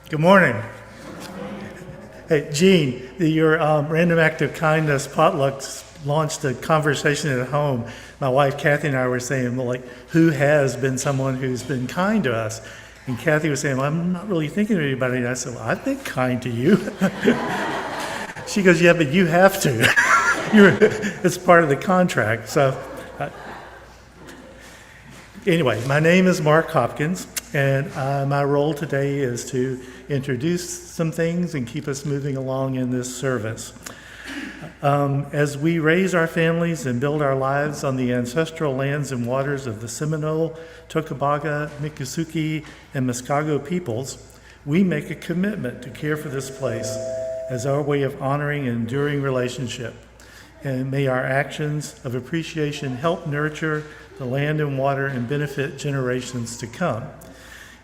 Good morning. Hey, Gene, your Random Act of Kindness potlucks launched a conversation at home. My wife, Kathy, and I were saying, well, like, who has been someone who's been kind to us? And Kathy was saying, well, I'm not really thinking of anybody. And I said, well, I've been kind to you. She goes, yeah, but you have to. It's part of the contract. So anyway, my name is Mark Hopkins, and my role today is to introduce some things and keep us moving along in this service. As we raise our families and build our lives on the ancestral lands and waters of the Seminole, Tocobaga, Miccosukee, and Muskego peoples, we make a commitment to care for this place as our way of honoring and enduring relationship. And may our actions of appreciation help nurture the land and water and benefit generations to come.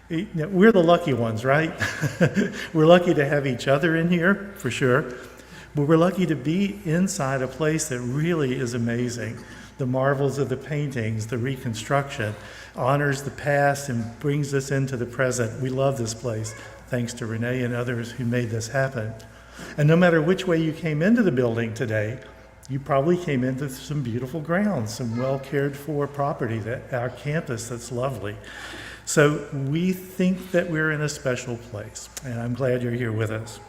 We're the lucky ones, right? We're lucky to have each other in here, for sure. But we're lucky to be inside a place that really is amazing. The marvels of the paintings, the reconstruction, honors the past and brings us into the present. We love this place, thanks to Renee and others who made this happen. And no matter which way you came into the building today, you probably came into some beautiful grounds, some well cared for property, our campus that's lovely. So we think that we're in a special place, and I'm glad you're here with us.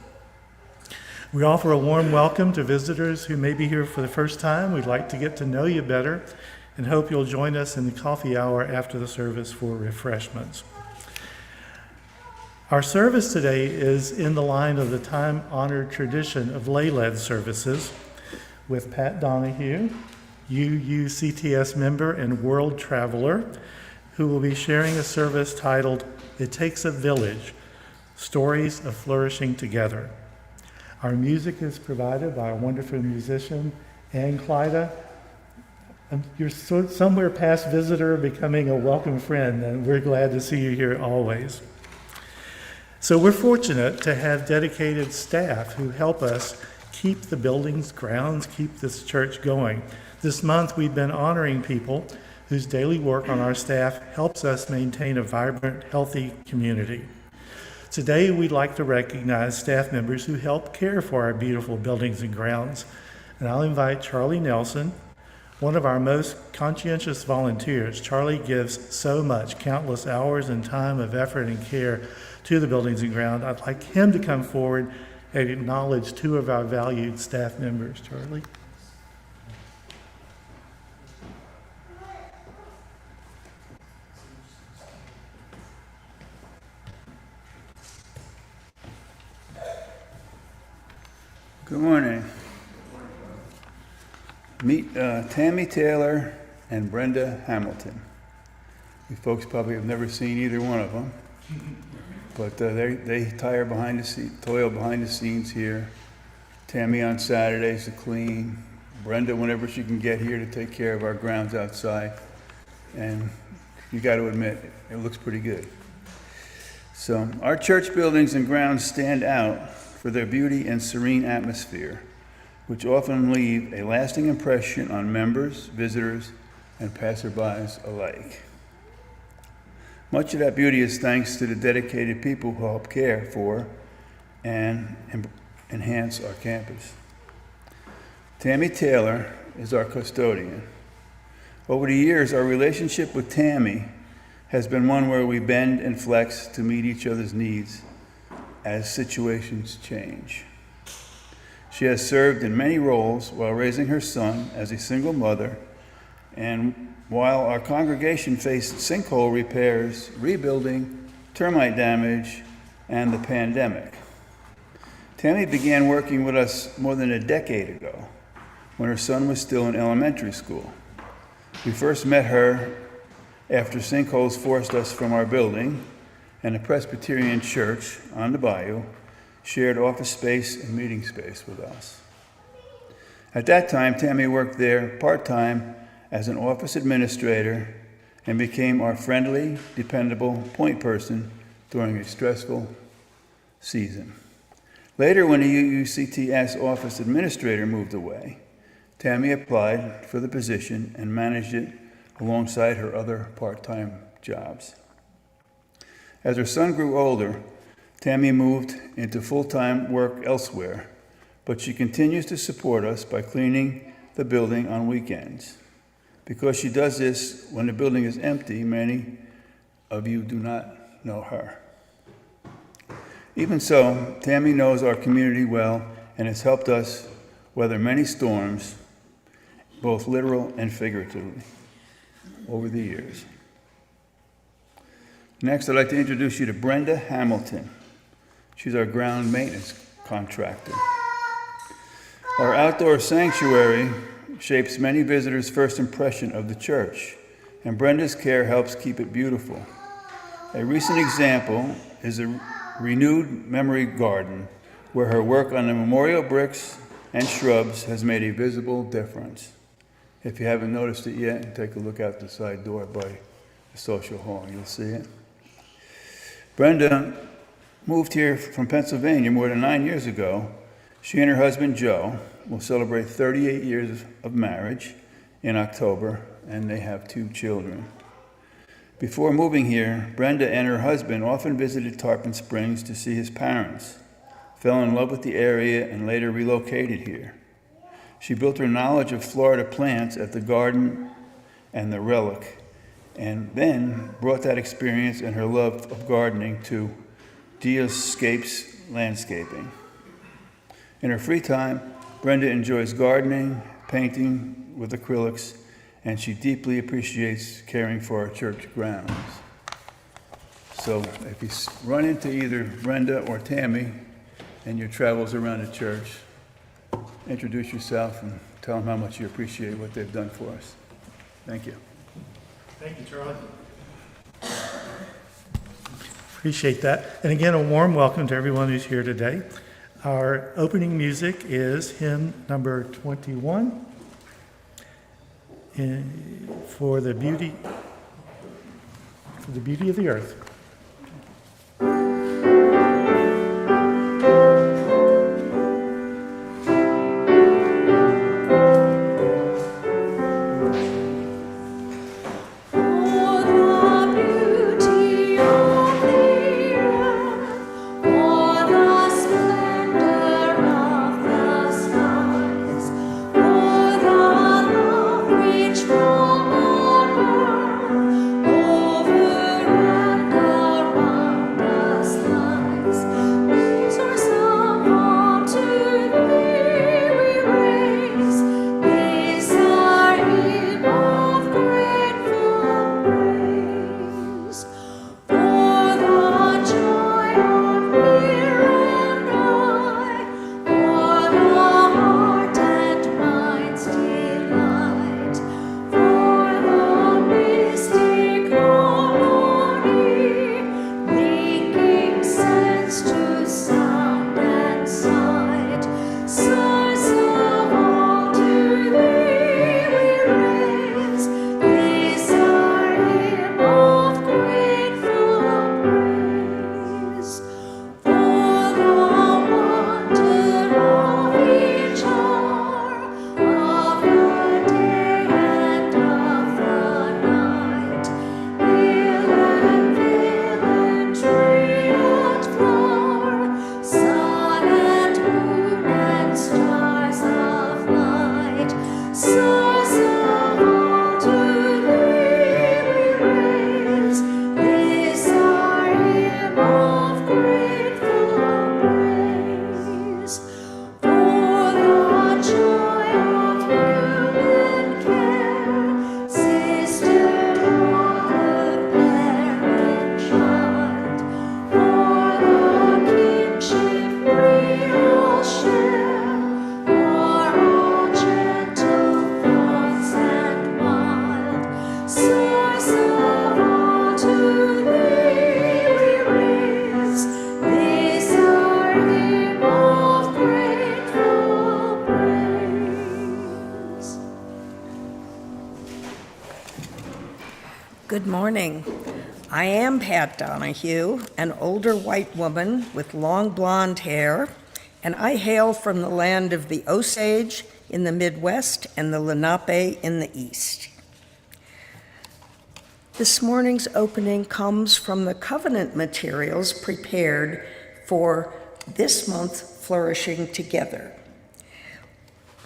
We offer a warm welcome to visitors who may be here for the first time. We'd like to get to know you better and hope you'll join us in the coffee hour after the service for refreshments. Our service today is in the line of the time-honored tradition of lay-led services with Pat Donohue, UUCTS member and world traveler, who will be sharing a service titled, It Takes a Village, Stories of Flourishing Together. Our music is provided by a wonderful musician, Ann Clyda. You're somewhere past visitor, becoming a welcome friend, and we're glad to see you here always. So we're fortunate to have dedicated staff who help us keep the buildings, grounds, keep this church going. This month we've been honoring people whose daily work on our staff helps us maintain a vibrant, healthy community. Today we'd like to recognize staff members who help care for our beautiful buildings and grounds. And I'll invite Charlie Nelson, one of our most conscientious volunteers. Charlie gives so much, countless hours and time of effort and care to the buildings and grounds. I'd like him to come forward and acknowledge two of our valued staff members. Charlie? Good morning. Meet Tammy Taylor and Brenda Hamilton. You folks probably have never seen either one of them, but they toil behind the scenes here. Tammy on Saturdays to clean, Brenda whenever she can get here to take care of our grounds outside. And you got to admit, it looks pretty good. So our church buildings and grounds stand out for their beauty and serene atmosphere, which often leave a lasting impression on members, visitors, and passerbys alike. Much of that beauty is thanks to the dedicated people who help care for and enhance our campus. Tammy Taylor is our custodian. Over the years, our relationship with Tammy has been one where we bend and flex to meet each other's needs as situations change. She has served in many roles while raising her son as a single mother, and while our congregation faced sinkhole repairs, rebuilding, termite damage, and the pandemic. Tammy began working with us more than a decade ago, when her son was still in elementary school. We first met her after sinkholes forced us from our building, and a Presbyterian church on the bayou shared office space and meeting space with us. At that time, Tammy worked there part-time as an office administrator and became our friendly, dependable point person during a stressful season. Later, when the UUCTS office administrator moved away, Tammy applied for the position and managed it alongside her other part-time jobs. As her son grew older, Tammy moved into full-time work elsewhere, but she continues to support us by cleaning the building on weekends. Because she does this when the building is empty, many of you do not know her. Even so, Tammy knows our community well and has helped us weather many storms, both literal and figuratively, over the years. Next, I'd like to introduce you to Brenda Hamilton. She's our ground maintenance contractor. Our outdoor sanctuary shapes many visitors' first impression of the church, and Brenda's care helps keep it beautiful. A recent example is a renewed memory garden, where her work on the memorial bricks and shrubs has made a visible difference. If you haven't noticed it yet, take a look out the side door by the social hall. You'll see it. Brenda moved here from Pennsylvania more than 9 years ago. She and her husband, Joe, will celebrate 38 years of marriage in October, and they have 2 children. Before moving here, Brenda and her husband often visited Tarpon Springs to see his parents, fell in love with the area, and later relocated here. She built her knowledge of Florida plants at the garden and the relic, and then brought that experience and her love of gardening to Dioscapes Landscaping. In her free time, Brenda enjoys gardening, painting with acrylics, and she deeply appreciates caring for our church grounds. So if you run into either Brenda or Tammy in your travels around the church, introduce yourself and tell them how much you appreciate what they've done for us. Thank you. Thank you, Charlie. Appreciate that. And again, a warm welcome to everyone who's here today. Our opening music is hymn number 21, for the beauty of the earth. Good morning. I am Pat Donohue, an older white woman with long blonde hair, and I hail from the land of the Osage in the Midwest and the Lenape in the East. This morning's opening comes from the covenant materials prepared for this month, Flourishing Together.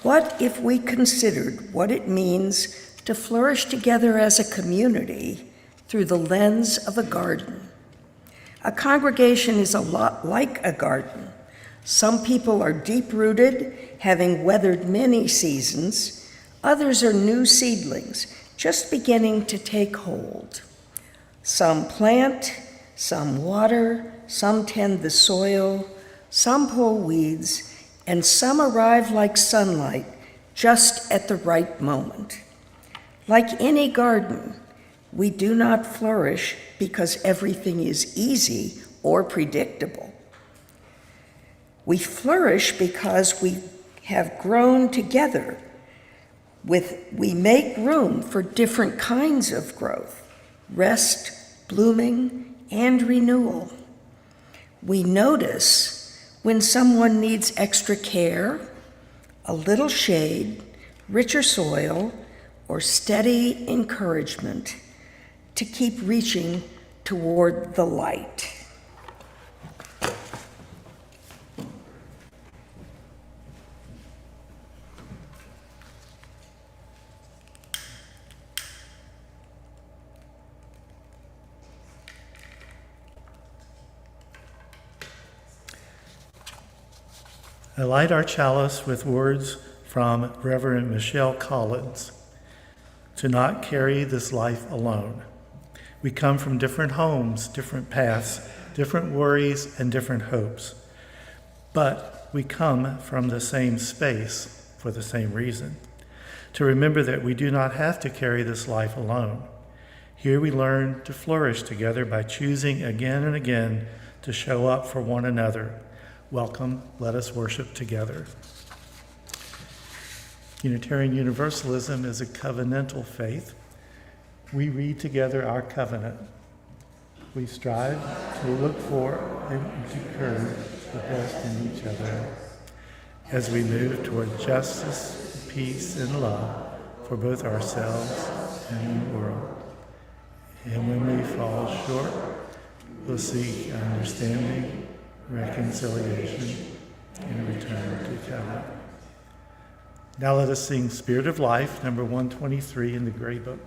What if we considered what it means to flourish together as a community through the lens of a garden? A congregation is a lot like a garden. Some people are deep-rooted, having weathered many seasons. Others are new seedlings, just beginning to take hold. Some plant, some water, some tend the soil, some pull weeds, and some arrive like sunlight just at the right moment. Like any garden, we do not flourish because everything is easy or predictable. We flourish because we have grown together. We make room for different kinds of growth, rest, blooming, and renewal. We notice when someone needs extra care, a little shade, richer soil, or steady encouragement to keep reaching toward the light. I light our chalice with words from Reverend Michelle Collins: to not carry this life alone. We come from different homes, different paths, different worries, and different hopes. But we come from the same space for the same reason: to remember that we do not have to carry this life alone. Here we learn to flourish together by choosing again and again to show up for one another. Welcome, let us worship together. Unitarian Universalism is a covenantal faith. We read together our covenant. We strive to look for and to curb the best in each other as we move toward justice, peace, and love for both ourselves and the world. And when we fall short, we'll seek understanding, reconciliation, and return to covenant. Now let us sing Spirit of Life, number 123 in the Gray Book.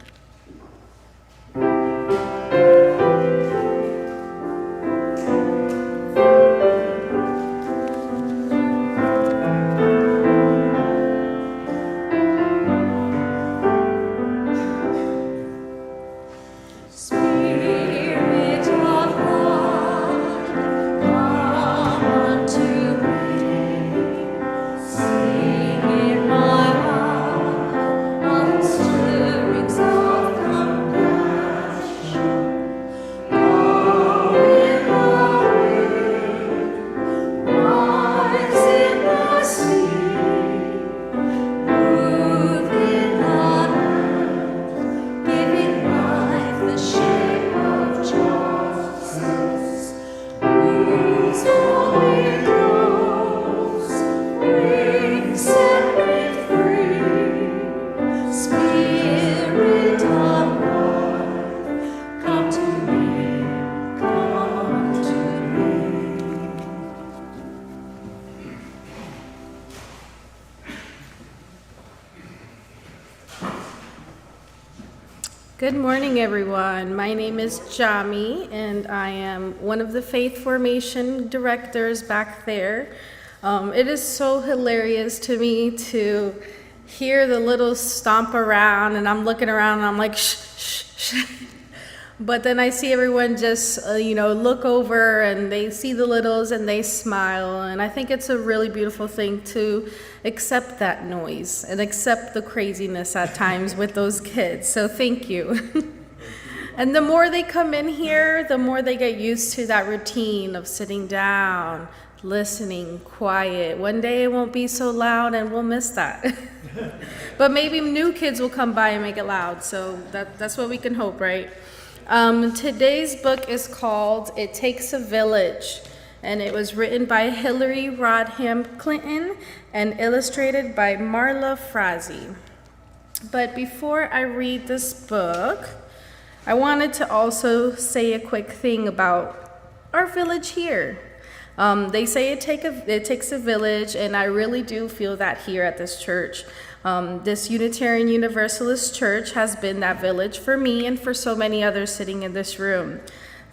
Good morning, everyone. My name is Jami, and I am one of the Faith Formation directors back there. It is so hilarious to me to hear the littles stomp around, and I'm looking around and I'm like, shh, shh, shh. But then I see everyone just, look over and they see the littles and they smile. And I think it's a really beautiful thing to accept that noise and accept the craziness at times with those kids. So thank you. And the more they come in here, the more they get used to that routine of sitting down, listening, quiet. One day it won't be so loud and we'll miss that. But maybe new kids will come by and make it loud. So that's what we can hope, right? Today's book is called It Takes a Village, and it was written by Hillary Rodham Clinton and illustrated by Marla Frazee. But before I read this book, I wanted to also say a quick thing about our village here. They say it takes a village, and I really do feel that here at this church. This Unitarian Universalist Church has been that village for me and for so many others sitting in this room.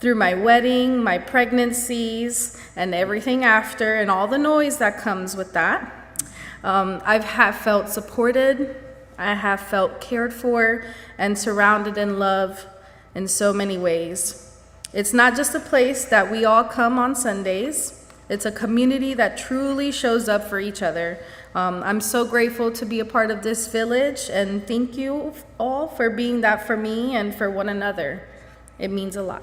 Through my wedding, my pregnancies, and everything after, and all the noise that comes with that, I have felt supported, I have felt cared for, and surrounded in love in so many ways. It's not just a place that we all come on Sundays. It's a community that truly shows up for each other. I'm so grateful to be a part of this village, and thank you all for being that for me and for one another. It means a lot.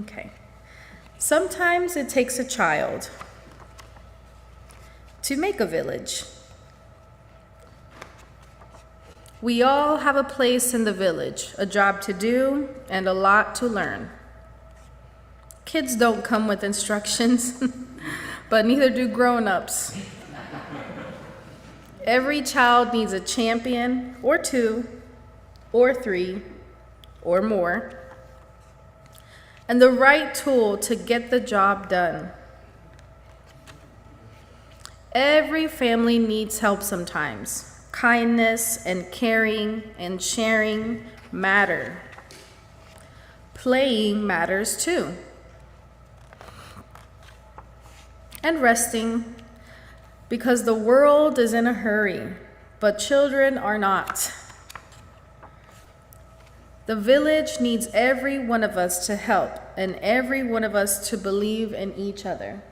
Okay. Sometimes it takes a child to make a village. We all have a place in the village, a job to do, and a lot to learn. Kids don't come with instructions, but neither do grown-ups. Every child needs a champion, or two, or three, or more, and the right tool to get the job done. Every family needs help sometimes. Kindness and caring and sharing matter. Playing matters too. And resting, because the world is in a hurry, but children are not. The village needs every one of us to help and every one of us to believe in each other.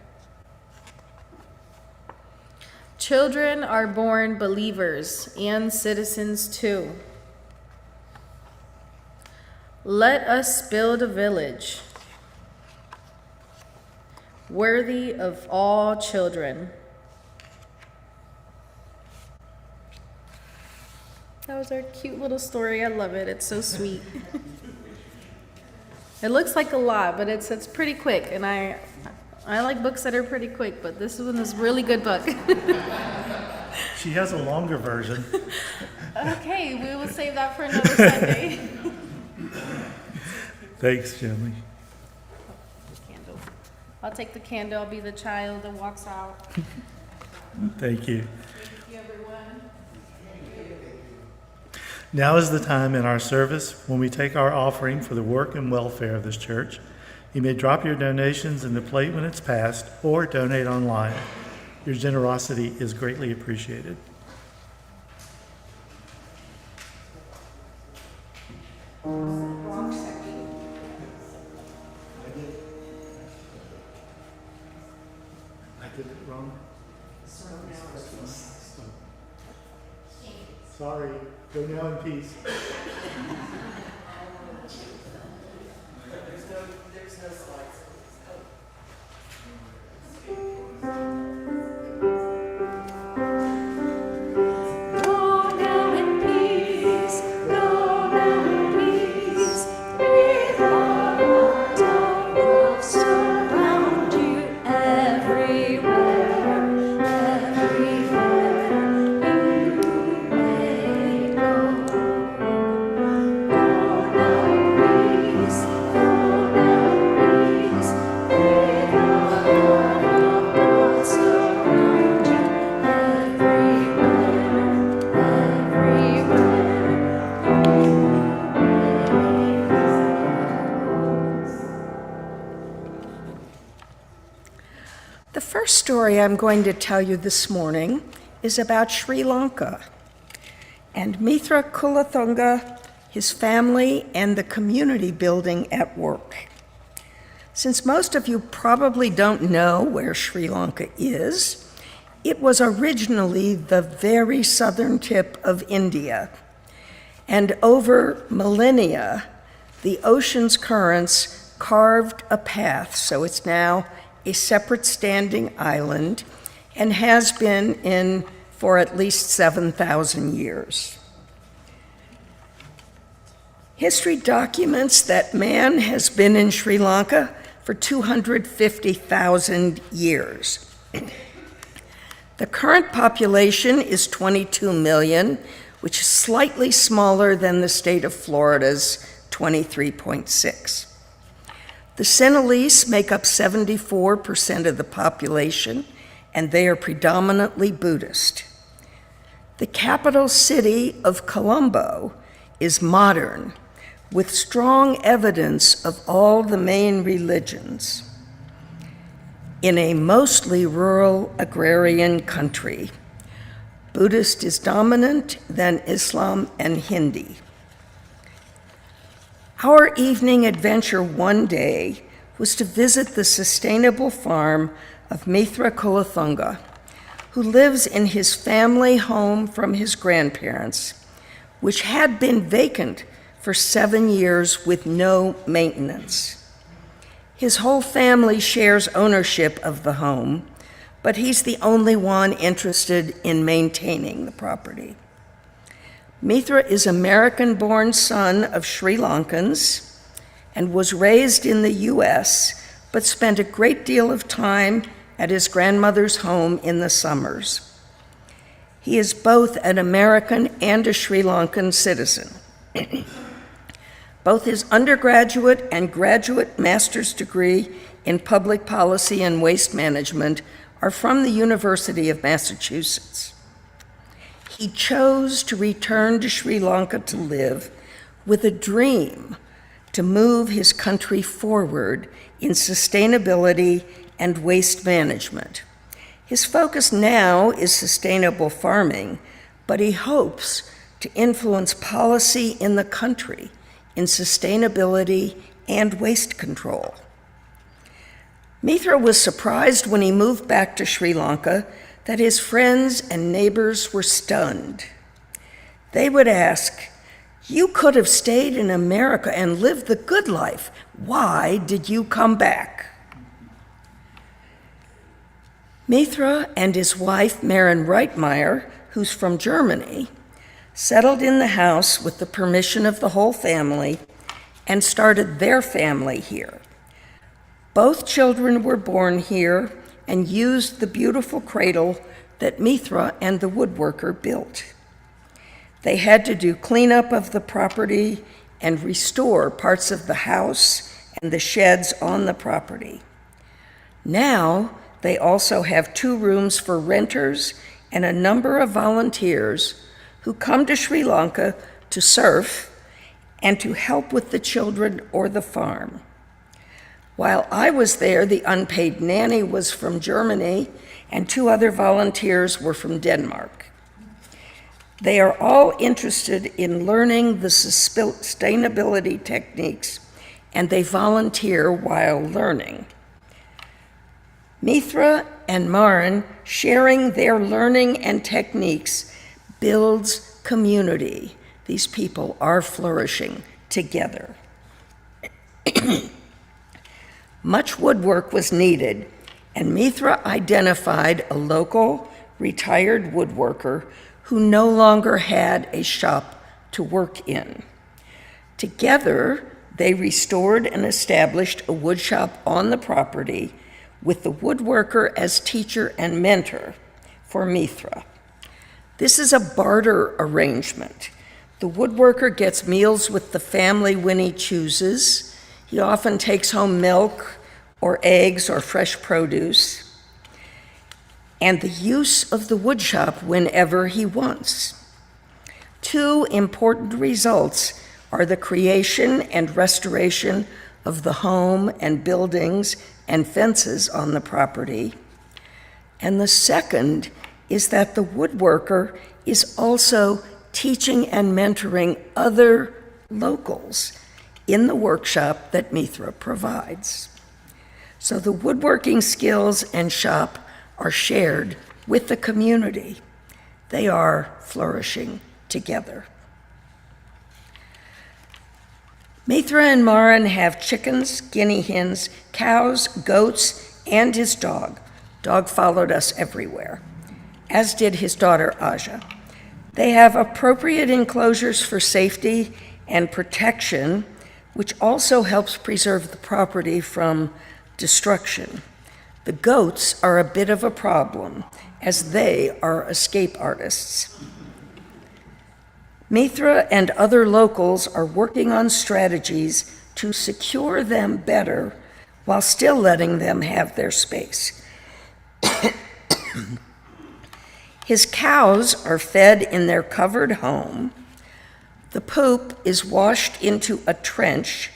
Children are born believers and citizens too. Let us build a village worthy of all children. That was our cute little story. I love it. It's so sweet. It looks like a lot, but it's pretty quick, and I like books that are pretty quick, but this one is a really good book. She has a longer version. Okay, we will save that for another Sunday. Thanks, Jimmy. Candle. I'll take the candle. I'll be the child that walks out. Thank you. Thank you, everyone. Now is the time in our service when we take our offering for the work and welfare of this church. You may drop your donations in the plate when it's passed or donate online. Your generosity is greatly appreciated. I did it wrong. Sorry. Go now in peace. There's no slides. Go now in peace. Go now in peace. May the light of love surround you everywhere, everywhere you may go. Go now in peace. Go now in peace. May the love of God surround you everywhere, everywhere you may go. The first story I'm going to tell you this morning is about Sri Lanka and Mithra Kulathunga, his family, and the community building at work. Since most of you probably don't know where Sri Lanka is, it was originally the very southern tip of India. And over millennia, the ocean's currents carved a path, so it's now a separate standing island and has been in for at least 7,000 years. History documents that man has been in Sri Lanka for 250,000 years. The current population is 22 million, which is slightly smaller than the state of Florida's 23.6. The The Sinhalese make up 74% of the population, and they are predominantly Buddhist. The capital city of Colombo is modern, with strong evidence of all the main religions. In a mostly rural agrarian country, Buddhist is dominant, then Islam and Hindi. Our evening adventure one day was to visit the sustainable farm of Mithra Kolathunga, who lives in his family home from his grandparents, which had been vacant for 7 years with no maintenance. His whole family shares ownership of the home, but he's the only one interested in maintaining the property. Mithra is American-born son of Sri Lankans and was raised in the US, but spent a great deal of time at his grandmother's home in the summers. He is both an American and a Sri Lankan citizen. Both his undergraduate and graduate master's degree in public policy and waste management are from the University of Massachusetts. He chose to return to Sri Lanka to live with a dream to move his country forward in sustainability and waste management. His focus now is sustainable farming, but he hopes to influence policy in the country in sustainability and waste control. Mithra was surprised when he moved back to Sri Lanka that his friends and neighbors were stunned. They would ask, "You could have stayed in America and lived the good life. Why did you come back?" Mithra and his wife, Maren Reitmeyer, who's from Germany, settled in the house with the permission of the whole family and started their family here. Both children were born here and used the beautiful cradle that Mithra and the woodworker built. They had to do cleanup of the property and restore parts of the house and the sheds on the property. Now, they also have 2 rooms for renters and a number of volunteers who come to Sri Lanka to surf and to help with the children or the farm. While I was there, the unpaid nanny was from Germany and 2 other volunteers were from Denmark. They are all interested in learning the sustainability techniques, and they volunteer while learning. Mithra and Maren sharing their learning and techniques builds community. These people are flourishing together. Much woodwork was needed, and Mithra identified a local retired woodworker who no longer had a shop to work in. Together, they restored and established a woodshop on the property with the woodworker as teacher and mentor for Mithra. This is a barter arrangement. The woodworker gets meals with the family when he chooses. He often takes home milk or eggs or fresh produce, and the use of the woodshop whenever he wants. 2 important results are the creation and restoration of the home and buildings and fences on the property. And the second is that the woodworker is also teaching and mentoring other locals in the workshop that Mithra provides. So the woodworking skills and shop are shared with the community. They are flourishing together. Mithra and Maren have chickens, guinea hens, cows, goats, and his dog. Dog followed us everywhere, as did his daughter Aja. They have appropriate enclosures for safety and protection, which also helps preserve the property from destruction. The goats are a bit of a problem, as they are escape artists. Mithra and other locals are working on strategies to secure them better while still letting them have their space. His cows are fed in their covered home. The poop is washed into a trench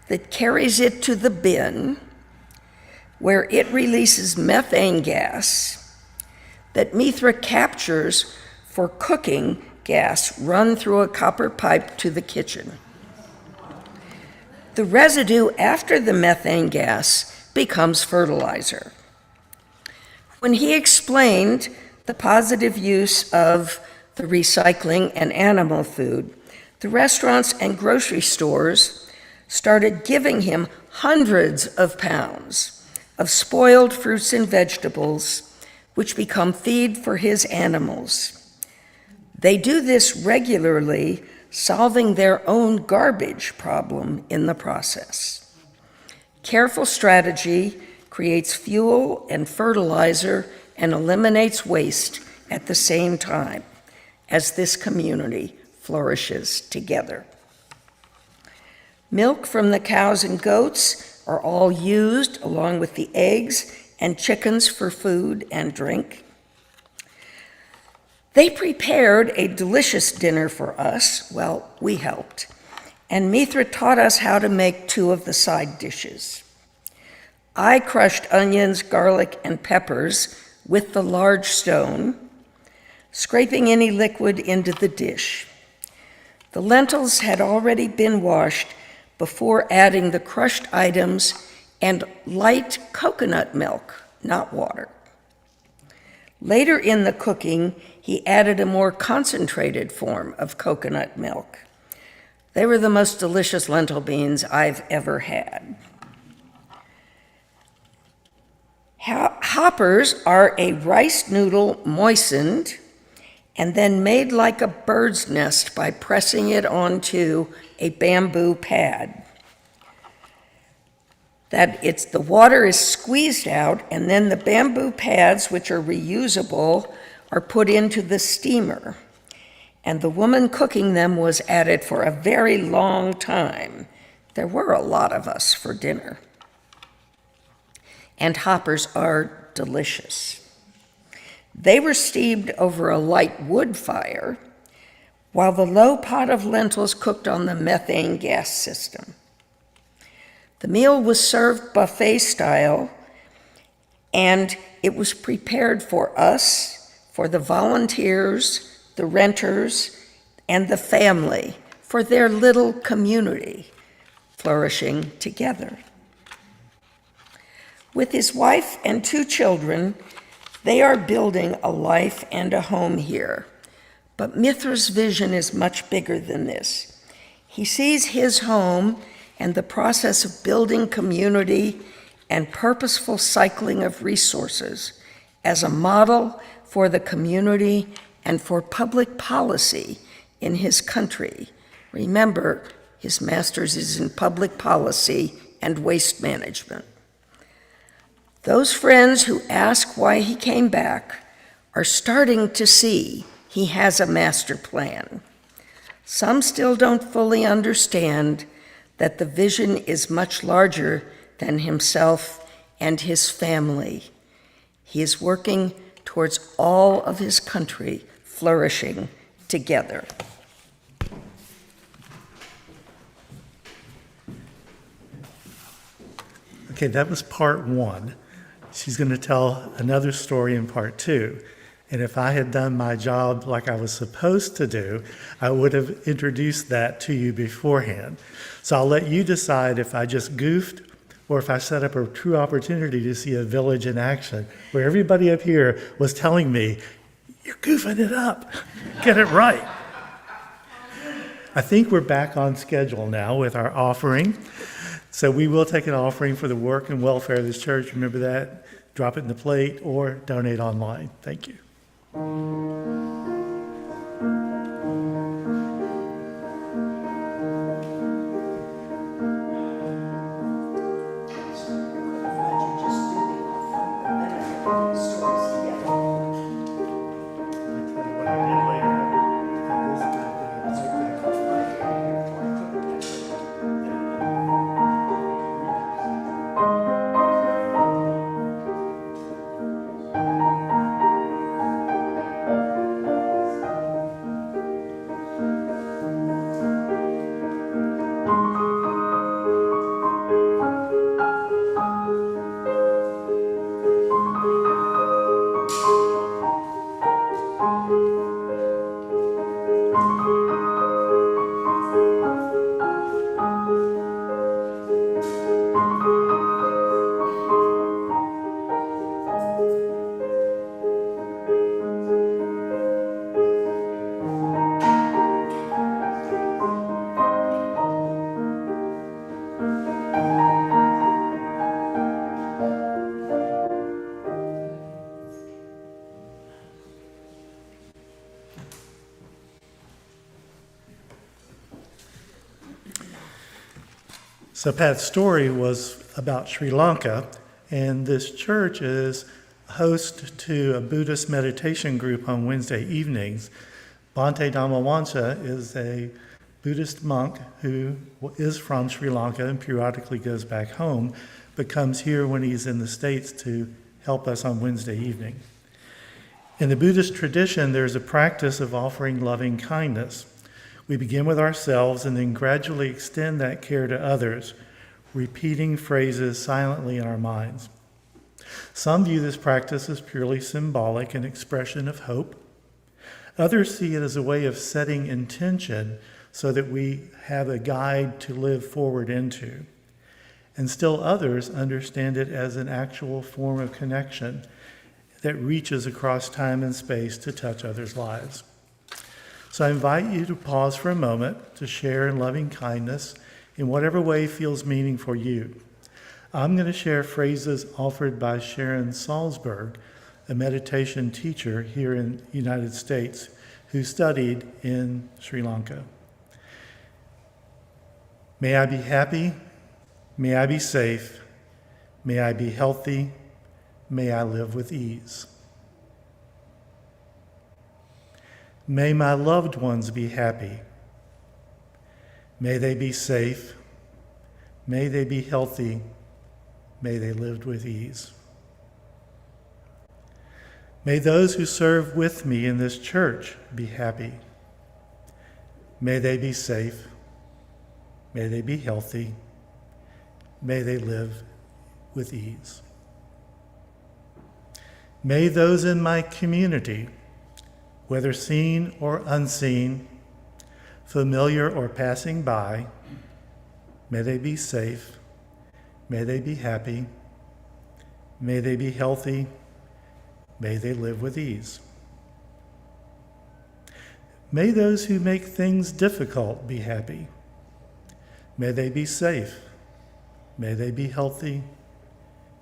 that carries it to the bin, where it releases methane gas that Mithra captures for cooking gas run through a copper pipe to the kitchen. The residue after the methane gas becomes fertilizer. When he explained the positive use of the recycling and animal food, the restaurants and grocery stores started giving him hundreds of pounds of spoiled fruits and vegetables, which become feed for his animals. They do this regularly, solving their own garbage problem in the process. Careful strategy creates fuel and fertilizer and eliminates waste at the same time as this community flourishes together. Milk from the cows and goats are all used along with the eggs and chickens for food and drink. They prepared a delicious dinner for us. Well, we helped. And Mithra taught us how to make 2 of the side dishes. I crushed onions, garlic, and peppers with the large stone, scraping any liquid into the dish. The lentils had already been washed before adding the crushed items and light coconut milk, not water. Later in the cooking, he added a more concentrated form of coconut milk. They were the most delicious lentil beans I've ever had. Hoppers are a rice noodle moistened and then made like a bird's nest by pressing it onto a bamboo pad. The water is squeezed out, and then the bamboo pads, which are reusable, are put into the steamer. And the woman cooking them was at it for a very long time. There were a lot of us for dinner. And hoppers are delicious. They were steamed over a light wood fire, while the low pot of lentils cooked on the methane gas system. The meal was served buffet style, and it was prepared for us, for the volunteers, the renters, and the family, for their little community, flourishing together. With his wife and 2 children, they are building a life and a home here. But Mithra's vision is much bigger than this. He sees his home and the process of building community and purposeful cycling of resources as a model for the community and for public policy in his country. Remember, his master's is in public policy and waste management. Those friends who ask why he came back are starting to see he has a master plan. Some still don't fully understand that the vision is much larger than himself and his family. He is working towards all of his country flourishing together. Okay, that was part 1. She's going to tell another story in part 2. And if I had done my job like I was supposed to do, I would have introduced that to you beforehand. So I'll let you decide if I just goofed or if I set up a true opportunity to see a village in action where everybody up here was telling me, "You're goofing it up. Get it right." I think we're back on schedule now with our offering. So we will take an offering for the work and welfare of this church. Remember that. Drop it in the plate or donate online. Thank you. So Pat's story was about Sri Lanka, and this church is host to a Buddhist meditation group on Wednesday evenings. Bhante Dhammawansa is a Buddhist monk who is from Sri Lanka and periodically goes back home, but comes here when he's in the States to help us on Wednesday evening. In the Buddhist tradition, there's a practice of offering loving kindness. We begin with ourselves and then gradually extend that care to others, repeating phrases silently in our minds. Some view this practice as purely symbolic, an expression of hope. Others see it as a way of setting intention so that we have a guide to live forward into. And still others understand it as an actual form of connection that reaches across time and space to touch others' lives. So I invite you to pause for a moment to share in loving kindness in whatever way feels meaningful for you. I'm going to share phrases offered by Sharon Salzberg, a meditation teacher here in the United States who studied in Sri Lanka. May I be happy. May I be safe. May I be healthy. May I live with ease. May my loved ones be happy. May they be safe. May they be healthy. May they live with ease. May those who serve with me in this church be happy. May they be safe. May they be healthy. May they live with ease. May those in my community, whether seen or unseen, familiar or passing by, may they be safe, may they be happy, may they be healthy, may they live with ease. May those who make things difficult be happy. May they be safe, may they be healthy,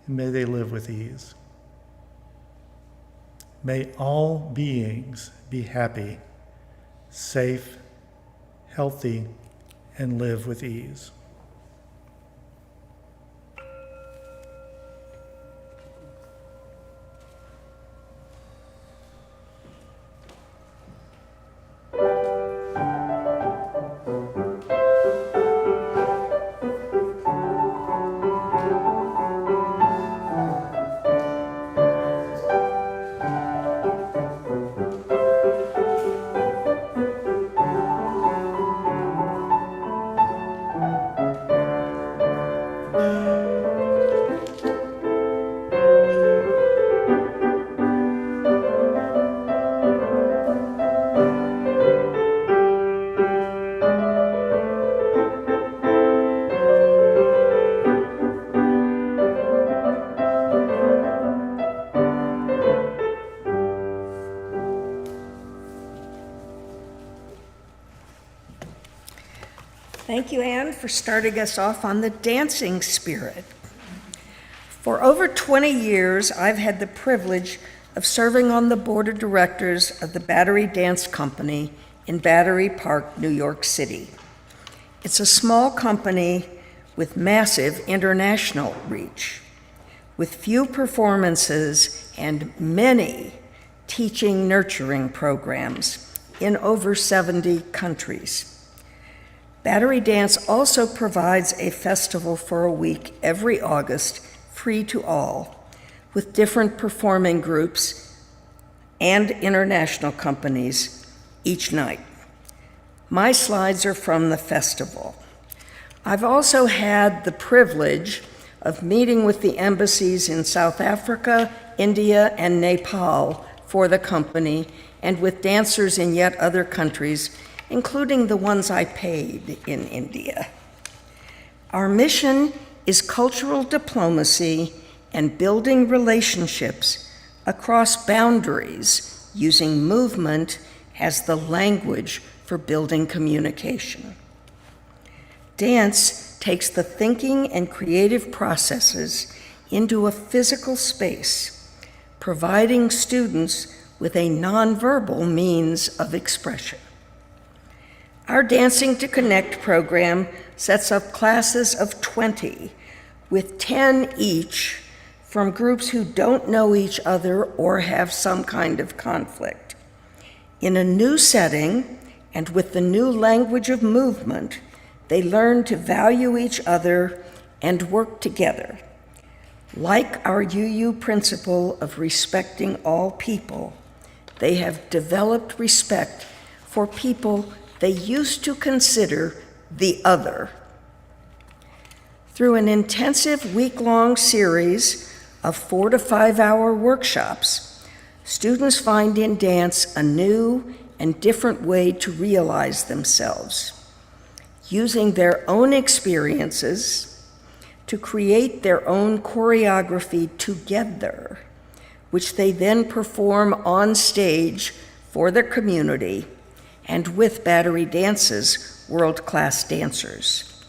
and may they live with ease. May all beings be happy, safe, healthy, and live with ease. Thank you, Anne, for starting us off on the dancing spirit. For over 20 years, I've had the privilege of serving on the board of directors of the Battery Dance Company in Battery Park, New York City. It's a small company with massive international reach, with few performances and many teaching nurturing programs in over 70 countries. Battery Dance also provides a festival for a week every August, free to all, with different performing groups and international companies each night. My slides are from the festival. I've also had the privilege of meeting with the embassies in South Africa, India, and Nepal for the company, and with dancers in yet other countries, including the ones I paid in India. Our mission is cultural diplomacy and building relationships across boundaries, using movement as the language for building communication. Dance takes the thinking and creative processes into a physical space, providing students with a nonverbal means of expression. Our Dancing to Connect program sets up classes of 20, with 10 each from groups who don't know each other or have some kind of conflict. In a new setting, and with the new language of movement, they learn to value each other and work together. Like our UU principle of respecting all people, they have developed respect for people they used to consider the other. Through an intensive week-long series of 4 to 5 hour workshops, students find in dance a new and different way to realize themselves, using their own experiences to create their own choreography together, which they then perform on stage for their community and with Battery Dance's world-class dancers.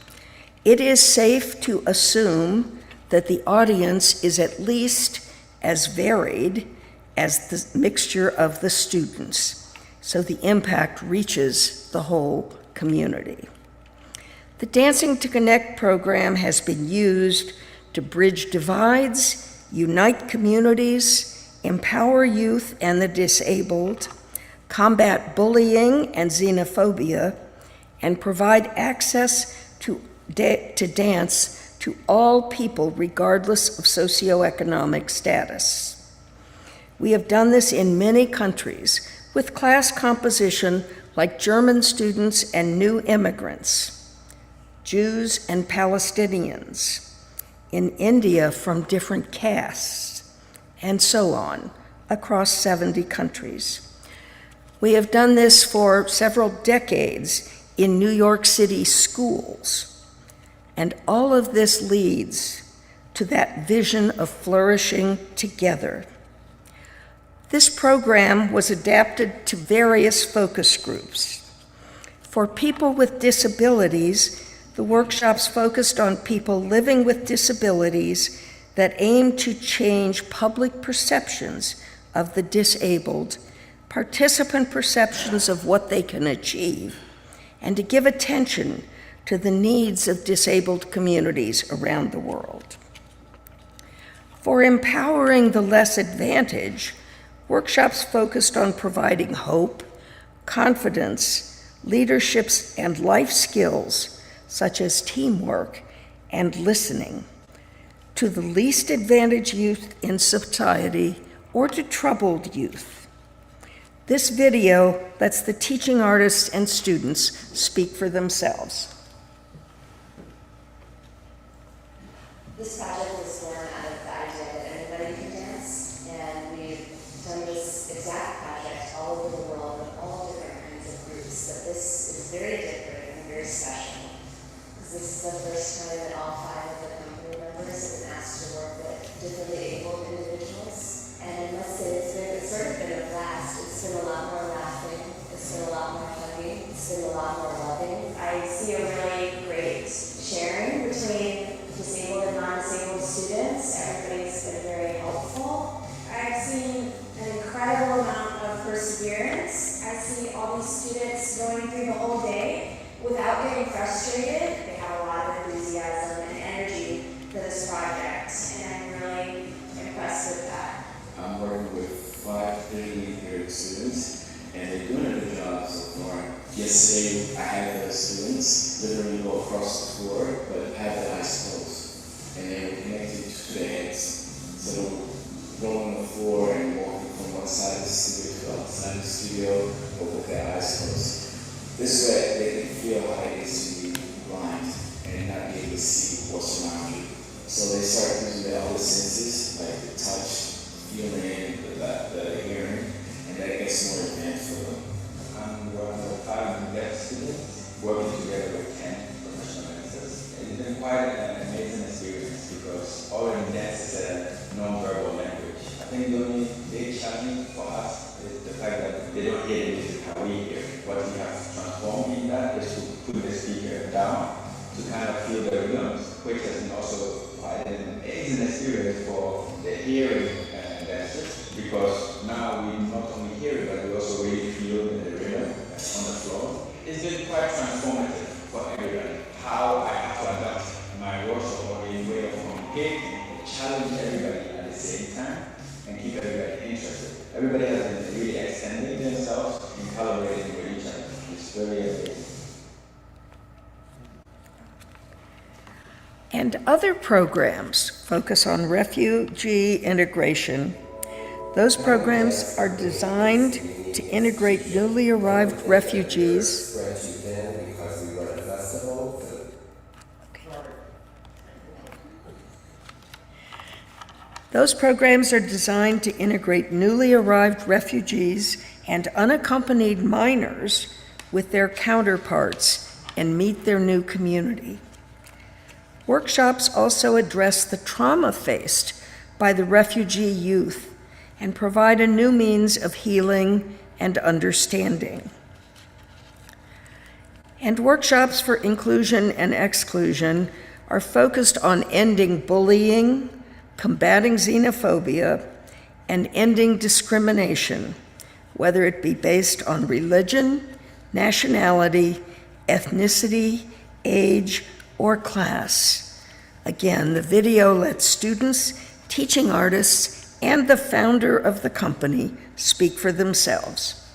It is safe to assume that the audience is at least as varied as the mixture of the students, so the impact reaches the whole community. The Dancing to Connect program has been used to bridge divides, unite communities, empower youth and the disabled, combat bullying and xenophobia, and provide access to dance to all people regardless of socioeconomic status. We have done this in many countries with class composition like German students and new immigrants, Jews and Palestinians, in India from different castes, and so on, across 70 countries. We have done this for several decades in New York City schools, and all of this leads to that vision of flourishing together. This program was adapted to various focus groups. For people with disabilities, the workshops focused on people living with disabilities that aim to change public perceptions of the disabled, participant perceptions of what they can achieve, and to give attention to the needs of disabled communities around the world. For empowering the less advantaged, workshops focused on providing hope, confidence, leaderships, and life skills such as teamwork and listening to the least advantaged youth in society or to troubled youth. This video lets the teaching artists and students speak for themselves. This project was born out of the idea that anybody can dance, and we've done this exact project all over the world with all different kinds of groups, but this is very different and very special, because this is the first time that all 5 of the company members have been asked to work with differently abled individuals, and I must say it's sort of been a blast. It's been a lot more laughing, it's been a lot more hugging, it's been a lot more loving. I see a really great sharing between disabled and non-disabled students. Everybody's been very helpful. I've seen an incredible amount of perseverance. I see all these students going through the whole day without getting frustrated. They have a lot of enthusiasm and energy for this project, and I'm really impressed with that. I'm working with 5 30 students, and they're doing a good job so far. Yesterday, I had the students literally go across the floor, but have their eyes closed, and they were connected to their heads. So they go on the floor and walking from one side of the studio to the other side of the studio, but with their eyes closed. This way, they can feel how it is to be blind and not be able to see what's around you. So they start using their other senses, like the touch, feeling, the hearing, and that gets more advanced for them. I'm one of the 5 deaf students working together with 10 professional dancers. It's been quite an amazing experience because all in dance is a non-verbal language. I think the only big challenge for us is the fact that they don't hear the music how we hear. What we have transformed in that is to put the speaker down to kind of feel the rhythms, which has been also quite an amazing experience for the hearing dancers, because now we not only hear it, but we also really feel the rhythm on the floor. it's been quite transformative for everybody. How I have to adapt my workshop or a way of communicating and challenge everybody at the same time and keep everybody interested. Everybody has been really extending themselves and collaborating with each other. It's very amazing. And other programs focus on refugee integration. Those programs are designed to integrate newly arrived refugees. Those programs are designed to integrate newly arrived refugees and unaccompanied minors with their counterparts and meet their new community. Workshops also address the trauma faced by the refugee youth and provide a new means of healing and understanding. And workshops for inclusion and exclusion are focused on ending bullying, combating xenophobia, and ending discrimination, whether it be based on religion, nationality, ethnicity, age, or class. Again, the video lets students, teaching artists, and the founder of the company speak for themselves.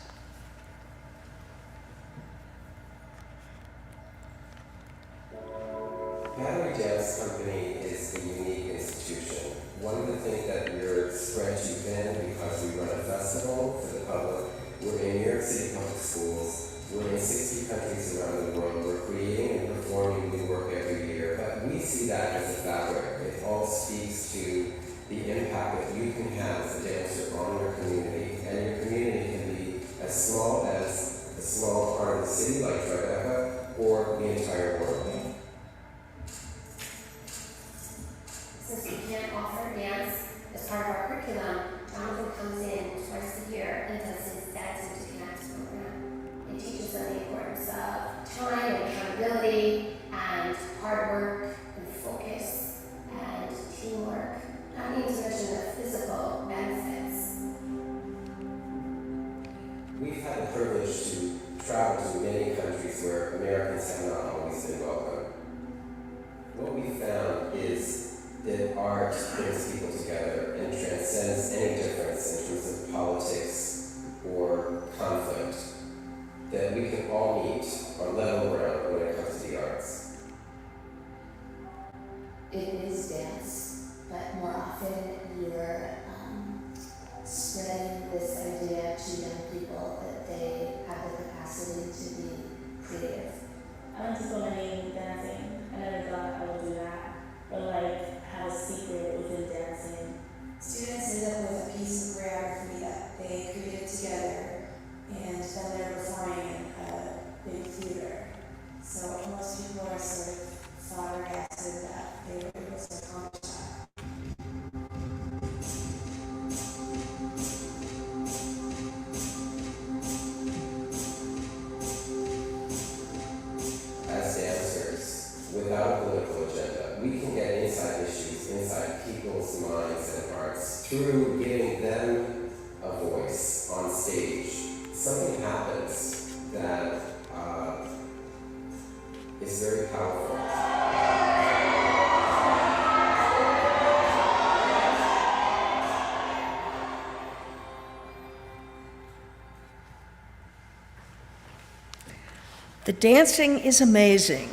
Battery Dance Company is a unique institution. One of the things that we're spread too thin because we run a festival for the public. We're in New York City public schools. We're in 60 countries around the world. We're creating and performing new work every year. But we see that as a fabric. It all speaks to the impact that you can have as a dancer on your community. And your community can be as small as a small part of the city like Tribeca or the entire world. Since we can't offer dance as part of our curriculum, Donohue comes in twice a year and does his Dancing to Connect program. It teaches them the importance of time and accountability and hard work and focus and teamwork, not even to mention the physical benefits. We've had the privilege to travel to many countries where Americans have not always been welcome. What we found is that art brings people together and transcends any difference in terms of politics or conflict, that we can all meet on level ground when it comes to the arts. It is dance, but more often you're spreading this idea to young people that they have the capacity to be creative. I went to culinary dancing. I never thought I would do that, but like have a secret within dancing. Students end up with a piece of choreography that they created together, and then they're performing in a big theater. So most people are sort of flabbergasted that they were able to accomplish that. As dancers, without a political agenda, we can get inside issues, inside people's minds and hearts through giving them a voice on stage. Something happens that is very powerful. The dancing is amazing,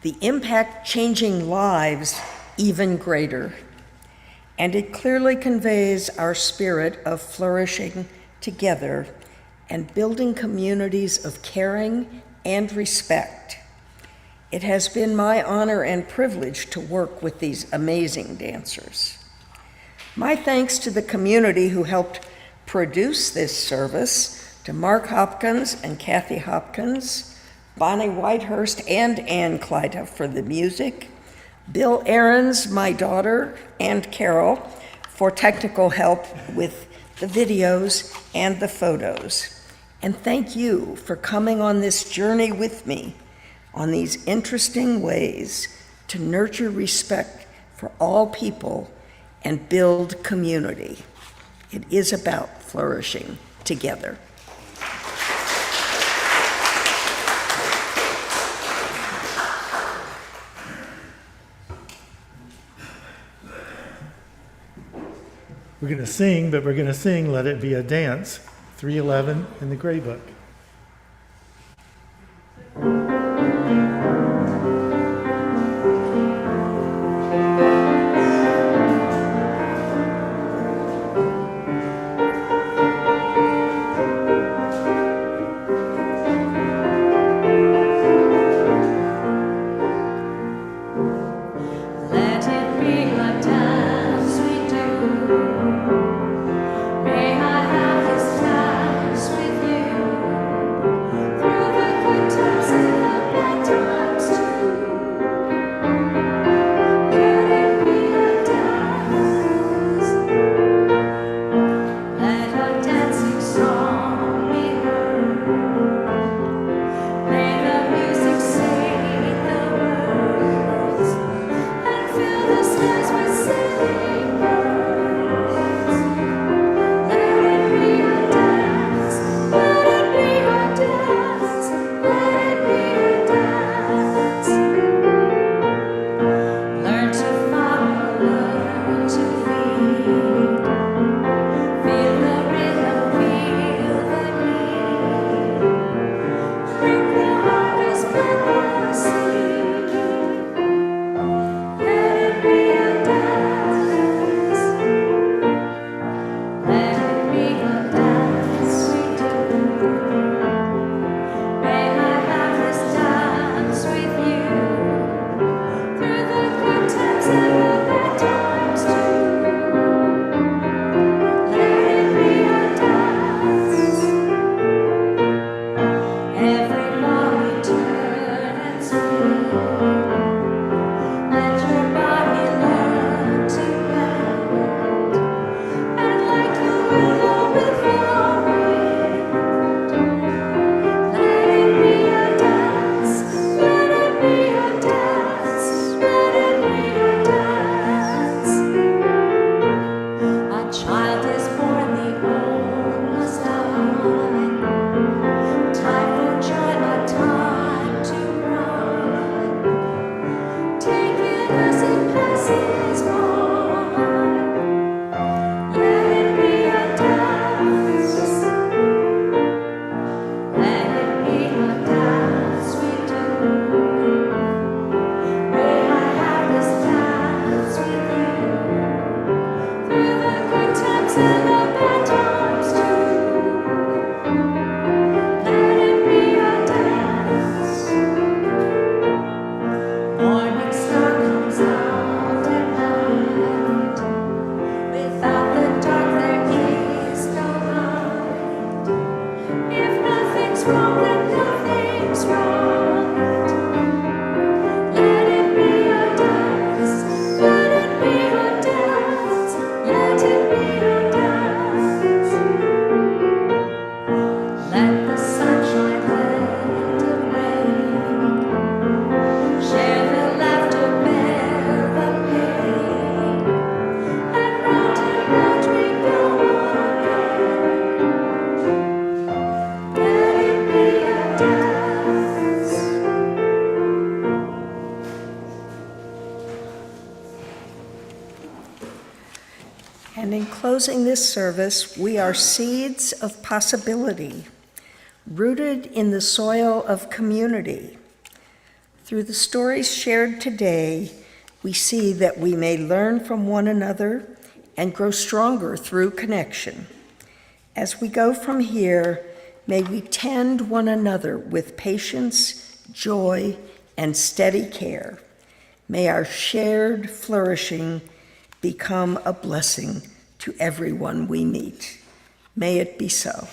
the impact changing lives even greater. And it clearly conveys our spirit of flourishing together and building communities of caring and respect. It has been my honor and privilege to work with these amazing dancers. My thanks to the community who helped produce this service, to Mark Hopkins and Kathy Hopkins, Bonnie Whitehurst and Ann Clyda for the music, Bill Ahrens, my daughter, and Carol for technical help with the videos and the photos. And thank you for coming on this journey with me on these interesting ways to nurture respect for all people and build community. It is about flourishing together. We're going to sing, but we're going to sing Let It Be a Dance, 311 in the Gray Book. Let it be a dance we do. May I have this dance with you through the good times and the bad times too. Let it be a dance. Let a dancing song be heard. May the music say the words and fill the skies with singing birds. Let it be a dance. Let it be a dance. Let it be a dance. Learn to follow, learn to lead. Feel the rhythm, feel the beat. Bring the harvest, plant the seed. Let it be a dance. Let it be a dance we do. May I have this dance with you through the good times and the bad times too. Let it be a dance. Everybody turn and swing. Let your body learn to bend. And like a willow with your wind. Let it be a dance. Let it be a dance. Let it be a dance. A child is born, the old must die. Time for joy, a time to run. Take it as it passes by. Let it be a dance. Let it be a dance we do. May I have this dance with you through the good times and the bad times too. Let it be a dance. Morning star comes out at night. Without the dark there is no light. If nothing's wrong, then nothing's right. Let it be a dance. Let it be a dance. Let it be a dance. Let the sunshine, let it rain. Share the laughter, bear the pain. And round we go again. Let it be a dance. And in closing this service, we are seeds of possibility, rooted in the soil of community. Through the stories shared today, we see that we may learn from one another and grow stronger through connection. As we go from here, may we tend one another with patience, joy, and steady care. May our shared flourishing become a blessing to everyone we meet. May it be so.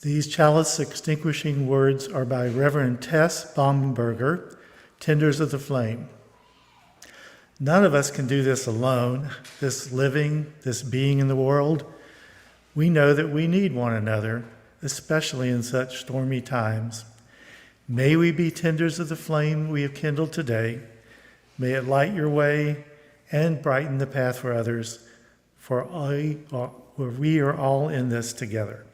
These chalice extinguishing words are by Reverend Tess Baumberger, Tenders of the Flame. None of us can do this alone, this living, this being in the world. We know that we need one another, especially in such stormy times. May we be tenders of the flame we have kindled today. May it light your way and brighten the path for others, for we are all in this together.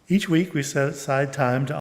Each week we set aside time to